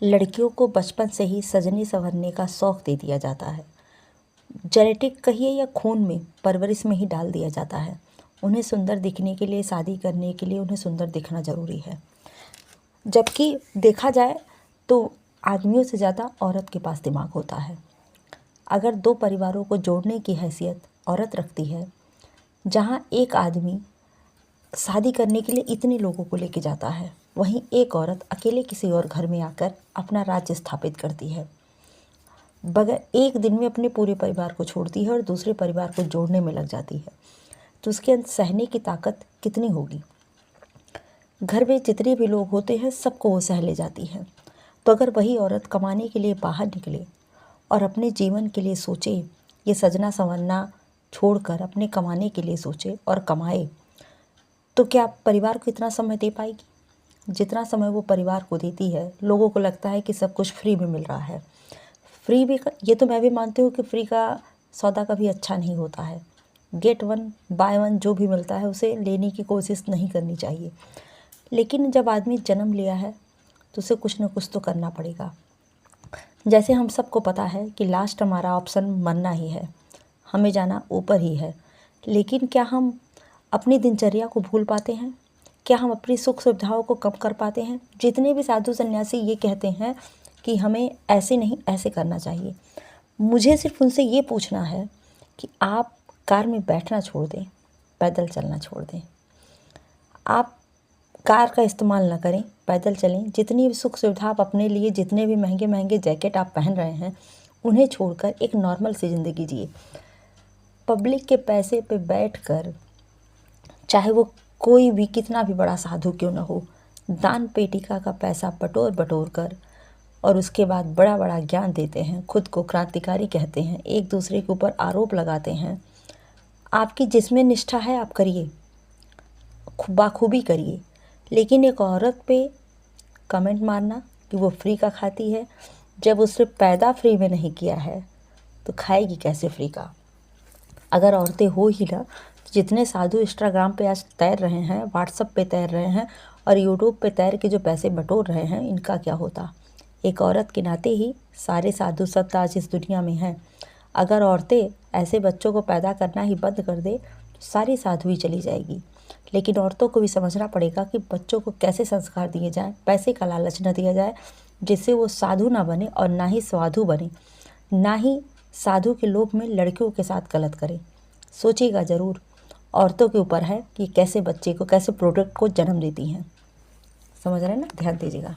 लड़कियों को बचपन से ही सजने संवरने का शौक़ दे दिया जाता है। जेनेटिक कहिए या खून में, परवरिश में ही डाल दिया जाता है। उन्हें सुंदर दिखने के लिए, शादी करने के लिए उन्हें सुंदर दिखना ज़रूरी है। जबकि देखा जाए तो आदमियों से ज़्यादा औरत के पास दिमाग होता है। अगर दो परिवारों को जोड़ने की हैसियत औरत रखती है, जहाँ एक आदमी शादी करने के लिए इतने लोगों को लेके जाता है, वहीं एक औरत अकेले किसी और घर में आकर अपना राज्य स्थापित करती है। बगैर एक दिन में अपने पूरे परिवार को छोड़ती है और दूसरे परिवार को जोड़ने में लग जाती है, तो उसके अंदर सहने की ताकत कितनी होगी। घर में जितने भी लोग होते हैं सबको वो सह ले जाती है। तो अगर वही औरत कमाने के लिए बाहर निकले और अपने जीवन के लिए सोचे, ये सजना संवरना छोड़कर अपने कमाने के लिए सोचे और कमाए, तो क्या परिवार को इतना समय दे पाएगी जितना समय वो परिवार को देती है। लोगों को लगता है कि सब कुछ फ्री में मिल रहा है। फ्री भी, ये तो मैं भी मानती हूँ कि फ्री का सौदा कभी अच्छा नहीं होता है। गेट वन बाय वन जो भी मिलता है उसे लेने की कोशिश नहीं करनी चाहिए। लेकिन जब आदमी जन्म लिया है तो उसे कुछ न कुछ तो करना पड़ेगा। जैसे हम सबको पता है कि लास्ट हमारा ऑप्शन मरना ही है, हमें जाना ऊपर ही है। लेकिन क्या हम अपनी दिनचर्या को भूल पाते हैं? क्या हम अपनी सुख सुविधाओं को कम कर पाते हैं? जितने भी साधु सन्यासी ये कहते हैं कि हमें ऐसे नहीं ऐसे करना चाहिए, मुझे सिर्फ उनसे ये पूछना है कि आप कार में बैठना छोड़ दें, पैदल चलना छोड़ दें। आप कार का इस्तेमाल ना करें, पैदल चलें। जितनी भी सुख सुविधा आप अपने लिए, जितने भी महंगे महंगे जैकेट आप पहन रहे हैं, उन्हें छोड़कर एक नॉर्मल सी ज़िंदगी जिए। पब्लिक के पैसे पे बैठकर, चाहे वो कोई भी कितना भी बड़ा साधु क्यों ना हो, दान पेटिका का पैसा बटोर बटोर कर और उसके बाद बड़ा बड़ा ज्ञान देते हैं, खुद को क्रांतिकारी कहते हैं, एक दूसरे के ऊपर आरोप लगाते हैं। आपकी जिसमें निष्ठा है आप करिए, बाखूबी करिए। लेकिन एक औरत पे कमेंट मारना कि वो फ्री का खाती है, जब उसने पैदा फ्री में नहीं किया है तो खाएगी कैसे फ्री का। अगर औरतें हो ही ना, तो जितने साधु इंस्टाग्राम पे आज तैर रहे हैं, व्हाट्सएप पे तैर रहे हैं और यूट्यूब पे तैर के जो पैसे बटोर रहे हैं, इनका क्या होता। एक औरत के नाते ही सारे साधु संत आज इस दुनिया में हैं। अगर औरतें ऐसे बच्चों को पैदा करना ही बंद कर दे तो सारी साधु ही चली जाएगी। लेकिन औरतों को भी समझना पड़ेगा कि बच्चों को कैसे संस्कार दिए जाएं, पैसे का लालच न दिया जाए जिससे वो साधु ना बने और ना ही साधु बने, ना ही साधु के लोभ में लड़कियों के साथ गलत करें। सोचिएगा ज़रूर, औरतों के ऊपर है कि कैसे बच्चे को, कैसे प्रोडक्ट को जन्म देती हैं। समझ रहे हैं ना, ध्यान दीजिएगा।